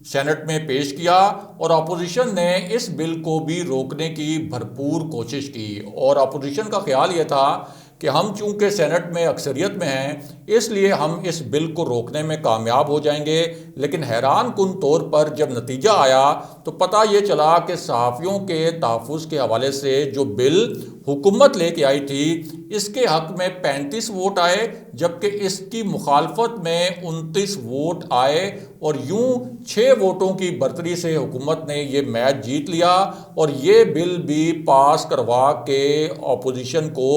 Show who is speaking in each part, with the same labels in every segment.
Speaker 1: Saint میں پیش کیا اور اپوزیشن نے اس بل کو بھی روکنے کی بھرپور کوشش کی، اور اپوزیشن کا خیال یہ تھا کہ ہم چونکہ سینٹ میں اکثریت میں ہیں اس لیے ہم اس بل کو روکنے میں کامیاب ہو جائیں گے، لیکن حیران کن طور پر جب نتیجہ آیا تو پتہ یہ چلا کہ صحافیوں کے تحفظ کے حوالے سے جو بل حکومت لے کے آئی تھی اس کے حق میں 35 ووٹ آئے، جبکہ اس کی مخالفت میں 29 ووٹ آئے، اور یوں 6 ووٹوں کی برتری سے حکومت نے یہ میچ جیت لیا اور یہ بل بھی پاس کروا کے اپوزیشن کو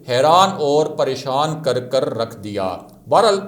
Speaker 1: حیران اور پریشان کر رکھ دیا۔ بہرحال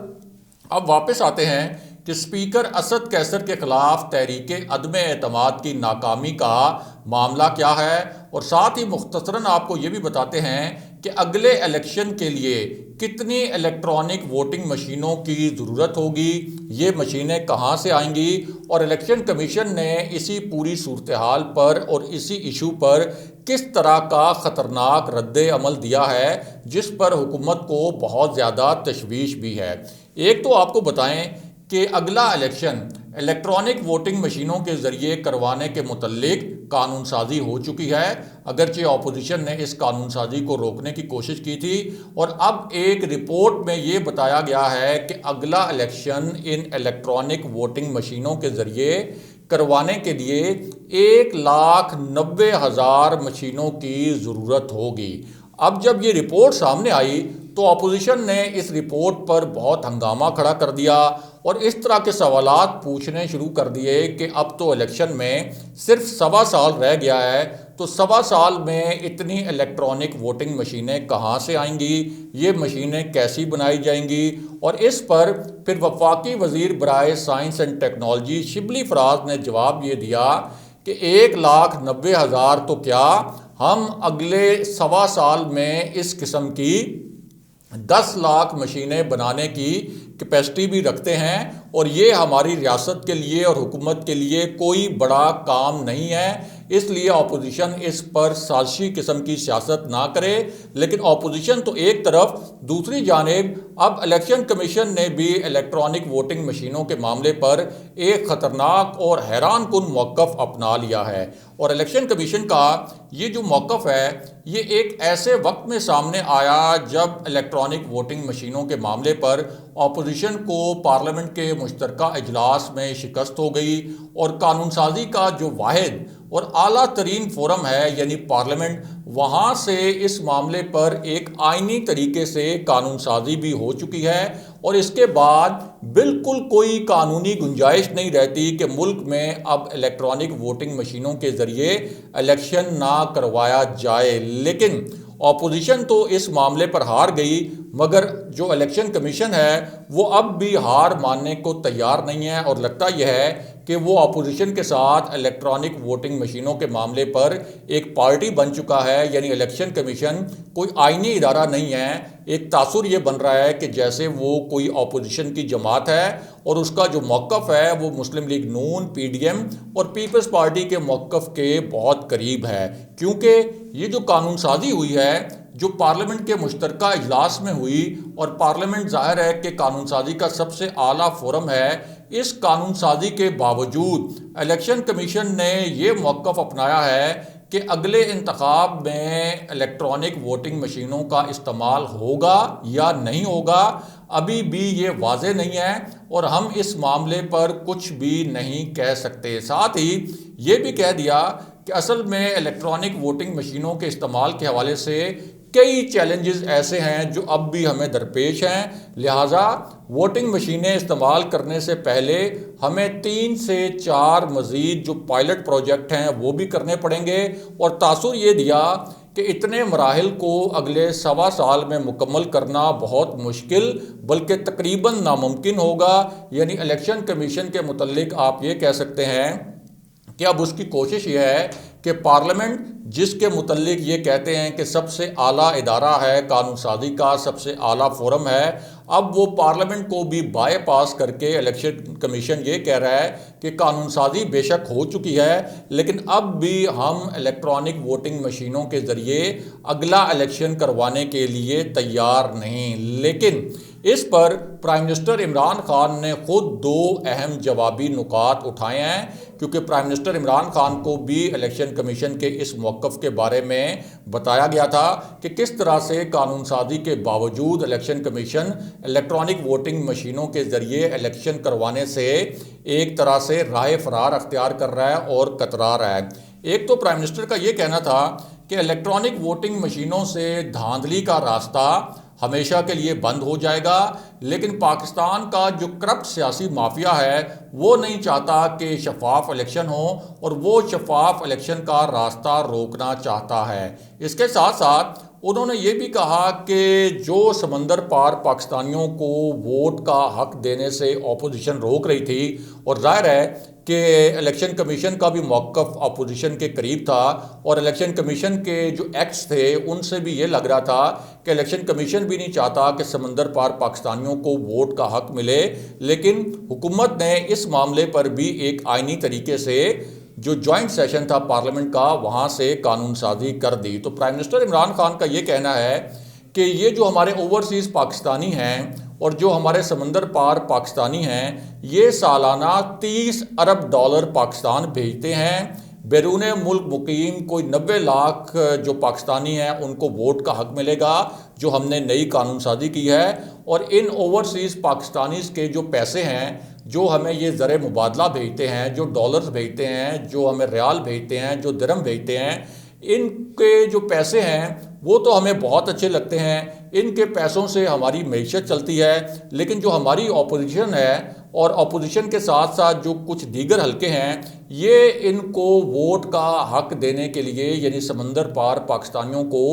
Speaker 1: اب واپس آتے ہیں کہ اسپیکر اسد کیسر کے خلاف تحریک عدم اعتماد کی ناکامی کا معاملہ کیا ہے، اور ساتھ ہی مختصراً آپ کو یہ بھی بتاتے ہیں کہ اگلے الیکشن کے لیے کتنی الیکٹرانک ووٹنگ مشینوں کی ضرورت ہوگی، یہ مشینیں کہاں سے آئیں گی، اور الیکشن کمیشن نے اسی پوری صورتحال پر اور اسی ایشو پر کس طرح کا خطرناک رد عمل دیا ہے جس پر حکومت کو بہت زیادہ تشویش بھی ہے۔ ایک تو آپ کو بتائیں کہ اگلا الیکشن الیکٹرانک ووٹنگ مشینوں کے ذریعے کروانے کے متعلق قانون سازی ہو چکی ہے، اگرچہ اپوزیشن نے اس قانون سازی کو روکنے کی کوشش کی تھی، اور اب ایک رپورٹ میں یہ بتایا گیا ہے کہ اگلا الیکشن ان الیکٹرانک ووٹنگ مشینوں کے ذریعے کروانے کے لیے 1,90,000 مشینوں کی ضرورت ہوگی۔ اب جب یہ رپورٹ سامنے آئی تو اپوزیشن نے اس رپورٹ پر بہت ہنگامہ کھڑا کر دیا اور اس طرح کے سوالات پوچھنے شروع کر دیے کہ اب تو الیکشن میں صرف 1.25 سال رہ گیا ہے، تو 1.25 سال میں اتنی الیکٹرانک ووٹنگ مشینیں کہاں سے آئیں گی، یہ مشینیں کیسی بنائی جائیں گی، اور اس پر پھر وفاقی وزیر برائے science and technology Shibli Faraz نے جواب یہ دیا کہ 1,90,000 تو کیا، ہم اگلے 1.25 سال میں اس قسم کی 10 لاکھ مشینیں بنانے کی کیپیسٹی بھی رکھتے ہیں، اور یہ ہماری ریاست کے لیے اور حکومت کے لیے کوئی بڑا کام نہیں ہے، اس لیے اپوزیشن اس پر سازشی قسم کی سیاست نہ کرے۔ لیکن اپوزیشن تو ایک طرف، دوسری جانب اب الیکشن کمیشن نے بھی الیکٹرانک ووٹنگ مشینوں کے معاملے پر ایک خطرناک اور حیران کن موقف اپنا لیا ہے، اور الیکشن کمیشن کا یہ جو موقف ہے یہ ایک ایسے وقت میں سامنے آیا جب الیکٹرانک ووٹنگ مشینوں کے معاملے پر اپوزیشن کو پارلیمنٹ کے مشترکہ اجلاس میں شکست ہو گئی، اور قانون سازی کا جو واحد اور اعلیٰ ترین فورم ہے یعنی پارلیمنٹ، وہاں سے اس معاملے پر ایک آئینی طریقے سے قانون سازی بھی ہو چکی ہے، اور اس کے بعد بالکل کوئی قانونی گنجائش نہیں رہتی کہ ملک میں اب الیکٹرانک ووٹنگ مشینوں کے ذریعے الیکشن نہ کروایا جائے۔ لیکن اپوزیشن تو اس معاملے پر ہار گئی، مگر جو الیکشن کمیشن ہے وہ اب بھی ہار ماننے کو تیار نہیں ہے، اور لگتا یہ ہے کہ وہ اپوزیشن کے ساتھ الیکٹرانک ووٹنگ مشینوں کے معاملے پر ایک پارٹی بن چکا ہے، یعنی الیکشن کمیشن کوئی آئینی ادارہ نہیں ہے۔ ایک تاثر یہ بن رہا ہے کہ جیسے وہ کوئی اپوزیشن کی جماعت ہے، اور اس کا جو موقف ہے وہ مسلم لیگ نون، پی ڈی ایم اور پیپلز پارٹی کے موقف کے بہت قریب ہے، کیونکہ یہ جو قانون سازی ہوئی ہے جو پارلیمنٹ کے مشترکہ اجلاس میں ہوئی، اور پارلیمنٹ ظاہر ہے کہ قانون سازی کا سب سے اعلیٰ فورم ہے، اس قانون سازی کے باوجود الیکشن کمیشن نے یہ موقف اپنایا ہے کہ اگلے انتخاب میں الیکٹرانک ووٹنگ مشینوں کا استعمال ہوگا یا نہیں ہوگا، ابھی بھی یہ واضح نہیں ہے، اور ہم اس معاملے پر کچھ بھی نہیں کہہ سکتے۔ ساتھ ہی یہ بھی کہہ دیا کہ اصل میں الیکٹرانک ووٹنگ مشینوں کے استعمال کے حوالے سے کئی چیلنجز ایسے ہیں جو اب بھی ہمیں درپیش ہیں، لہٰذا ووٹنگ مشینیں استعمال کرنے سے پہلے ہمیں 3 سے 4 مزید جو پائلٹ پروجیکٹ ہیں وہ بھی کرنے پڑیں گے، اور تاثر یہ دیا کہ اتنے مراحل کو اگلے 1.25 سال میں مکمل کرنا بہت مشکل بلکہ تقریباً ناممکن ہوگا۔ یعنی الیکشن کمیشن کے متعلق آپ یہ کہہ سکتے ہیں کہ اب اس کی کوشش یہ ہے کہ پارلیمنٹ جس کے متعلق یہ کہتے ہیں کہ سب سے اعلیٰ ادارہ ہے قانون سازی کا، سب سے اعلیٰ فورم ہے، اب وہ پارلیمنٹ کو بھی بائی پاس کر کے الیکشن کمیشن یہ کہہ رہا ہے کہ قانون سازی بے شک ہو چکی ہے، لیکن اب بھی ہم الیکٹرانک ووٹنگ مشینوں کے ذریعے اگلا الیکشن کروانے کے لیے تیار نہیں۔ لیکن اس پر پرائم منسٹر عمران خان نے خود دو اہم جوابی نکات اٹھائے ہیں، کیونکہ پرائم منسٹر عمران خان کو بھی الیکشن کمیشن کے اس موقف کے بارے میں بتایا گیا تھا کہ کس طرح سے قانون سازی کے باوجود الیکشن کمیشن الیکٹرانک ووٹنگ مشینوں کے ذریعے الیکشن کروانے سے ایک طرح سے راہ فرار اختیار کر رہا ہے اور کترا رہا ہے۔ ایک تو پرائم منسٹر کا یہ کہنا تھا کہ الیکٹرانک ووٹنگ مشینوں سے دھاندلی کا راستہ ہمیشہ کے لیے بند ہو جائے گا، لیکن پاکستان کا جو کرپٹ سیاسی مافیا ہے وہ نہیں چاہتا کہ شفاف الیکشن ہو، اور وہ شفاف الیکشن کا راستہ روکنا چاہتا ہے۔ اس کے ساتھ ساتھ انہوں نے یہ بھی کہا کہ جو سمندر پار پاکستانیوں کو ووٹ کا حق دینے سے اپوزیشن روک رہی تھی، اور ظاہر ہے کہ الیکشن کمیشن کا بھی موقف اپوزیشن کے قریب تھا، اور الیکشن کمیشن کے جو ایکٹس تھے ان سے بھی یہ لگ رہا تھا کہ الیکشن کمیشن بھی نہیں چاہتا کہ سمندر پار پاکستانیوں کو ووٹ کا حق ملے، لیکن حکومت نے اس معاملے پر بھی ایک آئینی طریقے سے جو جوائنٹ سیشن تھا پارلیمنٹ کا وہاں سے قانون سازی کر دی۔ تو پرائم منسٹر عمران خان کا یہ کہنا ہے کہ یہ جو ہمارے اوورسیز پاکستانی ہیں اور جو ہمارے سمندر پار پاکستانی ہیں، یہ سالانہ 30 ارب ڈالر پاکستان بھیجتے ہیں۔ بیرون ملک مقیم کوئی 90 لاکھ جو پاکستانی ہیں ان کو ووٹ کا حق ملے گا جو ہم نے نئی قانون سازی کی ہے، اور ان اوورسیز پاکستانیز کے جو پیسے ہیں، جو ہمیں یہ زر مبادلہ بھیجتے ہیں، جو ڈالرز بھیجتے ہیں، جو ہمیں ریال بھیجتے ہیں، جو درہم بھیجتے ہیں، ان کے جو پیسے ہیں وہ تو ہمیں بہت اچھے لگتے ہیں، ان کے پیسوں سے ہماری معیشت چلتی ہے، لیکن جو ہماری اپوزیشن ہے اور اپوزیشن کے ساتھ ساتھ جو کچھ دیگر حلقے ہیں، یہ ان کو ووٹ کا حق دینے کے لیے، یعنی سمندر پار پاکستانیوں کو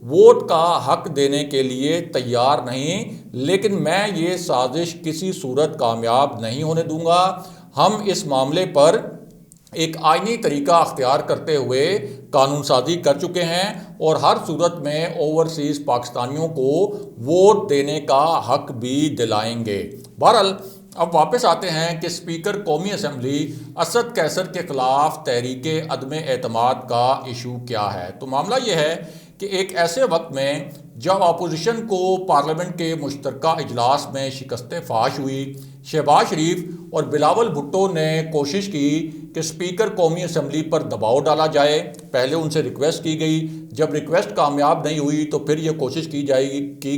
Speaker 1: ووٹ کا حق دینے کے لیے تیار نہیں۔ لیکن میں یہ سازش کسی صورت کامیاب نہیں ہونے دوں گا۔ ہم اس معاملے پر ایک آئینی طریقہ اختیار کرتے ہوئے قانون سازی کر چکے ہیں، اور ہر صورت میں اوورسیز پاکستانیوں کو ووٹ دینے کا حق بھی دلائیں گے۔ بہرحال اب واپس آتے ہیں کہ اسپیکر قومی اسمبلی اسد قیصر کے خلاف تحریک عدم اعتماد کا ایشو کیا ہے۔ تو معاملہ یہ ہے کہ ایک ایسے وقت میں جب اپوزیشن کو پارلیمنٹ کے مشترکہ اجلاس میں شکست فاش ہوئی، شہباز شریف اور بلاول بھٹو نے کوشش کی کہ اسپیکر قومی اسمبلی پر دباؤ ڈالا جائے۔ پہلے ان سے ریکویسٹ کی گئی، جب ریکویسٹ کامیاب نہیں ہوئی تو پھر یہ کوشش کی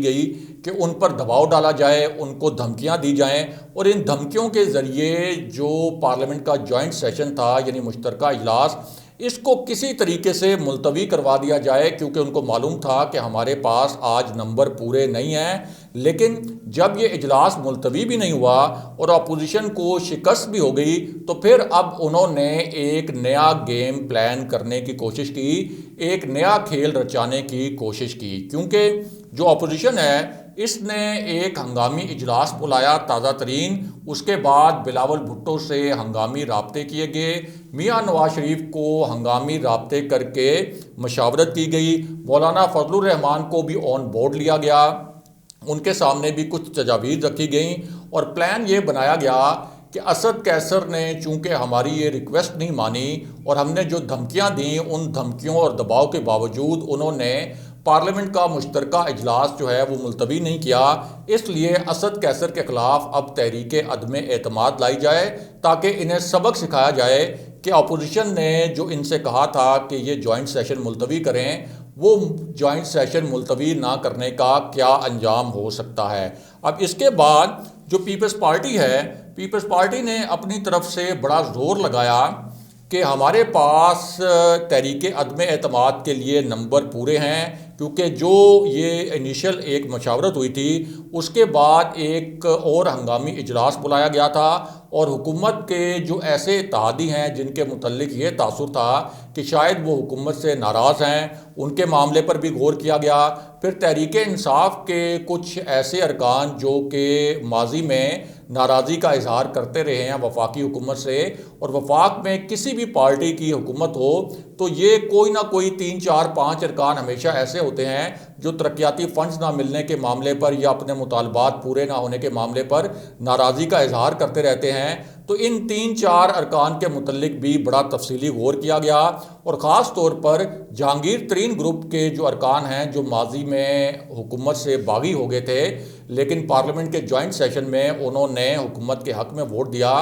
Speaker 1: گئی کہ ان پر دباؤ ڈالا جائے، ان کو دھمکیاں دی جائیں، اور ان دھمکیوں کے ذریعے جو پارلیمنٹ کا جوائنٹ سیشن تھا یعنی مشترکہ اجلاس، اس کو کسی طریقے سے ملتوی کروا دیا جائے، کیونکہ ان کو معلوم تھا کہ ہمارے پاس آج نمبر پورے نہیں ہیں۔ لیکن جب یہ اجلاس ملتوی بھی نہیں ہوا اور اپوزیشن کو شکست بھی ہو گئی، تو پھر اب انہوں نے ایک نیا گیم پلان کرنے کی کوشش کی، ایک نیا کھیل رچانے کی کوشش کی، کیونکہ جو اپوزیشن ہے اس نے ایک ہنگامی اجلاس بلایا تازہ ترین، اس کے بعد بلاول بھٹو سے ہنگامی رابطے کیے گئے، میاں نواز شریف کو ہنگامی رابطے کر کے مشاورت کی گئی، مولانا فضل الرحمان کو بھی آن بورڈ لیا گیا، ان کے سامنے بھی کچھ تجاویز رکھی گئیں، اور پلان یہ بنایا گیا کہ اسد قیصر نے چونکہ ہماری یہ ریکویسٹ نہیں مانی اور ہم نے جو دھمکیاں دیں ان دھمکیوں اور دباؤ کے باوجود انہوں نے پارلیمنٹ کا مشترکہ اجلاس جو ہے وہ ملتوی نہیں کیا، اس لیے اسد قیصر کے خلاف اب تحریک عدم اعتماد لائی جائے تاکہ انہیں سبق سکھایا جائے کہ اپوزیشن نے جو ان سے کہا تھا کہ یہ جوائنٹ سیشن ملتوی کریں، وہ جوائنٹ سیشن ملتوی نہ کرنے کا کیا انجام ہو سکتا ہے۔ اب اس کے بعد جو پیپلز پارٹی ہے، پیپلز پارٹی نے اپنی طرف سے بڑا زور لگایا کہ ہمارے پاس تحریک عدم اعتماد کے لیے نمبر پورے ہیں، کیونکہ جو یہ انیشل ایک مشاورت ہوئی تھی اس کے بعد ایک اور ہنگامی اجلاس بلایا گیا تھا، اور حکومت کے جو ایسے اتحادی ہیں جن کے متعلق یہ تاثر تھا کہ شاید وہ حکومت سے ناراض ہیں، ان کے معاملے پر بھی غور کیا گیا۔ پھر تحریک انصاف کے کچھ ایسے ارکان جو کہ ماضی میں ناراضی کا اظہار کرتے رہے ہیں وفاقی حکومت سے، اور وفاق میں کسی بھی پارٹی کی حکومت ہو تو یہ کوئی نہ کوئی 3 4 5 ارکان ہمیشہ ایسے ہوتے ہیں جو ترقیاتی فنڈز نہ ملنے کے معاملے پر یا اپنے مطالبات پورے نہ ہونے کے معاملے پر ناراضی کا اظہار کرتے رہتے ہیں۔ تو ان 3 4 ارکان کے متعلق بھی بڑا تفصیلی غور کیا گیا، اور خاص طور پر جہانگیر ترین گروپ کے جو ارکان ہیں جو ماضی میں حکومت سے باغی ہو گئے تھے لیکن پارلیمنٹ کے جوائنٹ سیشن میں انہوں نے حکومت کے حق میں ووٹ دیا،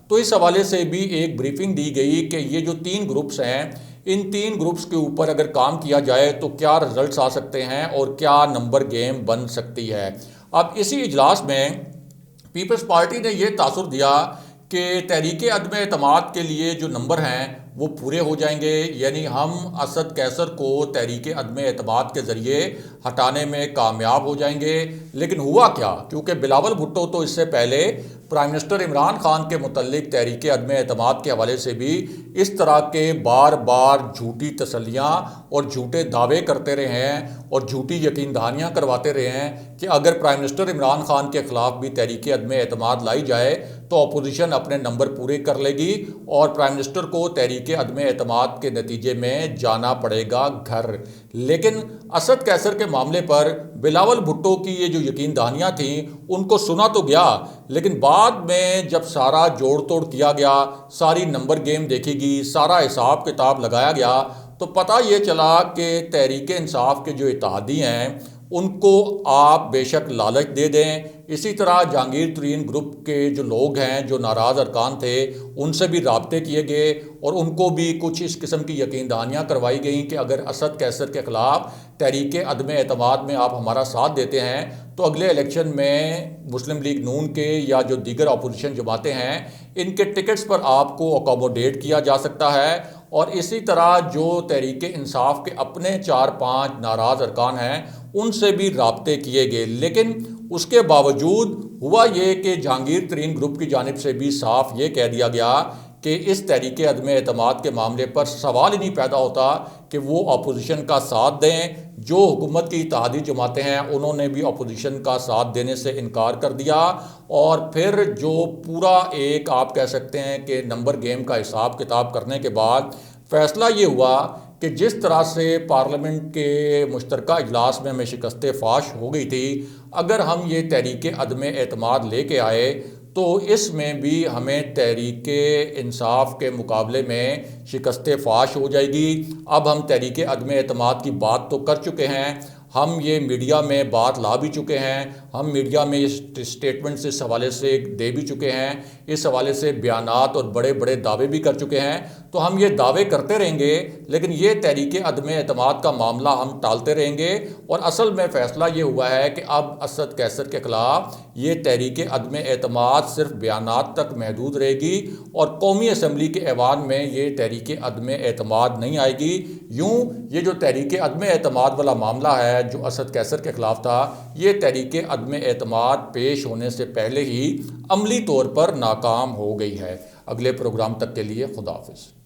Speaker 1: تو اس حوالے سے بھی ایک بریفنگ دی گئی کہ یہ جو 3 گروپس ہیں، ان 3 گروپس کے اوپر اگر کام کیا جائے تو کیا رزلٹس آ سکتے ہیں اور کیا نمبر گیم بن سکتی ہے۔ اب اسی اجلاس میں پیپلز پارٹی نے یہ تاثر دیا کہ تحریک عدم اعتماد کے لیے جو نمبر ہیں وہ پورے ہو جائیں گے، یعنی ہم اسد قیصر کو تحریک عدم اعتماد کے ذریعے ہٹانے میں کامیاب ہو جائیں گے۔ لیکن ہوا کیا؟ کیونکہ بلاول بھٹو تو اس سے پہلے پرائم منسٹر عمران خان کے متعلق تحریک عدم اعتماد کے حوالے سے بھی اس طرح کے بار بار جھوٹی تسلیاں اور جھوٹے دعوے کرتے رہے ہیں اور جھوٹی یقین دہانیاں کرواتے رہے ہیں کہ اگر پرائم منسٹر عمران خان کے خلاف بھی تحریک عدم اعتماد لائی جائے تو اپوزیشن اپنے نمبر پورے کر لے گی اور پرائم منسٹر کو تحریک عدم اعتماد کے نتیجے میں جانا پڑے گا گھر۔ لیکن اسد قیصر کے معاملے پر بلاول بھٹو کی یہ جو یقین دہانیاں تھیں ان کو سنا تو گیا، لیکن بعد میں جب سارا جوڑ توڑ کیا گیا، ساری نمبر گیم دیکھی گئی، سارا حساب کتاب لگایا گیا، تو پتہ یہ چلا کہ تحریک انصاف کے جو اتحادی ہیں ان کو آپ بے شک لالچ دے دیں، اسی طرح جہانگیر ترین گروپ کے جو لوگ ہیں جو ناراض ارکان تھے ان سے بھی رابطے کیے گئے اور ان کو بھی کچھ اس قسم کی یقین دہانیاں کروائی گئیں کہ اگر اسد قیصر کے خلاف تحریک عدم اعتماد میں آپ ہمارا ساتھ دیتے ہیں تو اگلے الیکشن میں مسلم لیگ نون کے یا جو دیگر اپوزیشن جماعتیں ہیں ان کے ٹکٹس پر آپ کو اکوموڈیٹ کیا جا سکتا ہے۔ اور اسی طرح جو تحریک انصاف کے اپنے 4 5 ناراض ارکان ہیں ان سے بھی رابطے کیے گئے، لیکن اس کے باوجود ہوا یہ کہ جہانگیر ترین گروپ کی جانب سے بھی صاف یہ کہہ دیا گیا کہ اس تحریک عدم اعتماد کے معاملے پر سوال ہی نہیں پیدا ہوتا کہ وہ اپوزیشن کا ساتھ دیں۔ جو حکومت کی اتحادی جماعتیں ہیں انہوں نے بھی اپوزیشن کا ساتھ دینے سے انکار کر دیا، اور پھر جو پورا ایک آپ کہہ سکتے ہیں کہ نمبر گیم کا حساب کتاب کرنے کے بعد فیصلہ یہ ہوا کہ جس طرح سے پارلیمنٹ کے مشترکہ اجلاس میں ہمیں شکست فاش ہو گئی تھی، اگر ہم یہ تحریک عدم اعتماد لے کے آئے تو اس میں بھی ہمیں تحریک انصاف کے مقابلے میں شکست فاش ہو جائے گی۔ اب ہم تحریک عدم اعتماد کی بات تو کر چکے ہیں، ہم یہ میڈیا میں بات لا بھی چکے ہیں، ہم میڈیا میں اسٹیٹمنٹس اس حوالے سے دے بھی چکے ہیں، اس حوالے سے بیانات اور بڑے بڑے دعوے بھی کر چکے ہیں، تو ہم یہ دعوے کرتے رہیں گے لیکن یہ تحریک عدم اعتماد کا معاملہ ہم ٹالتے رہیں گے۔ اور اصل میں فیصلہ یہ ہوا ہے کہ اب اسد قیصر کے خلاف یہ تحریک عدم اعتماد صرف بیانات تک محدود رہے گی اور قومی اسمبلی کے ایوان میں یہ تحریک عدم اعتماد نہیں آئے گی۔ یوں یہ جو تحریک عدم اعتماد والا معاملہ ہے جو اسد قیصر کے خلاف تھا، یہ تحریک عدم اعتماد پیش ہونے سے پہلے ہی عملی طور پر ناکام ہو گئی ہے۔ اگلے پروگرام تک کے لیے خدا حافظ۔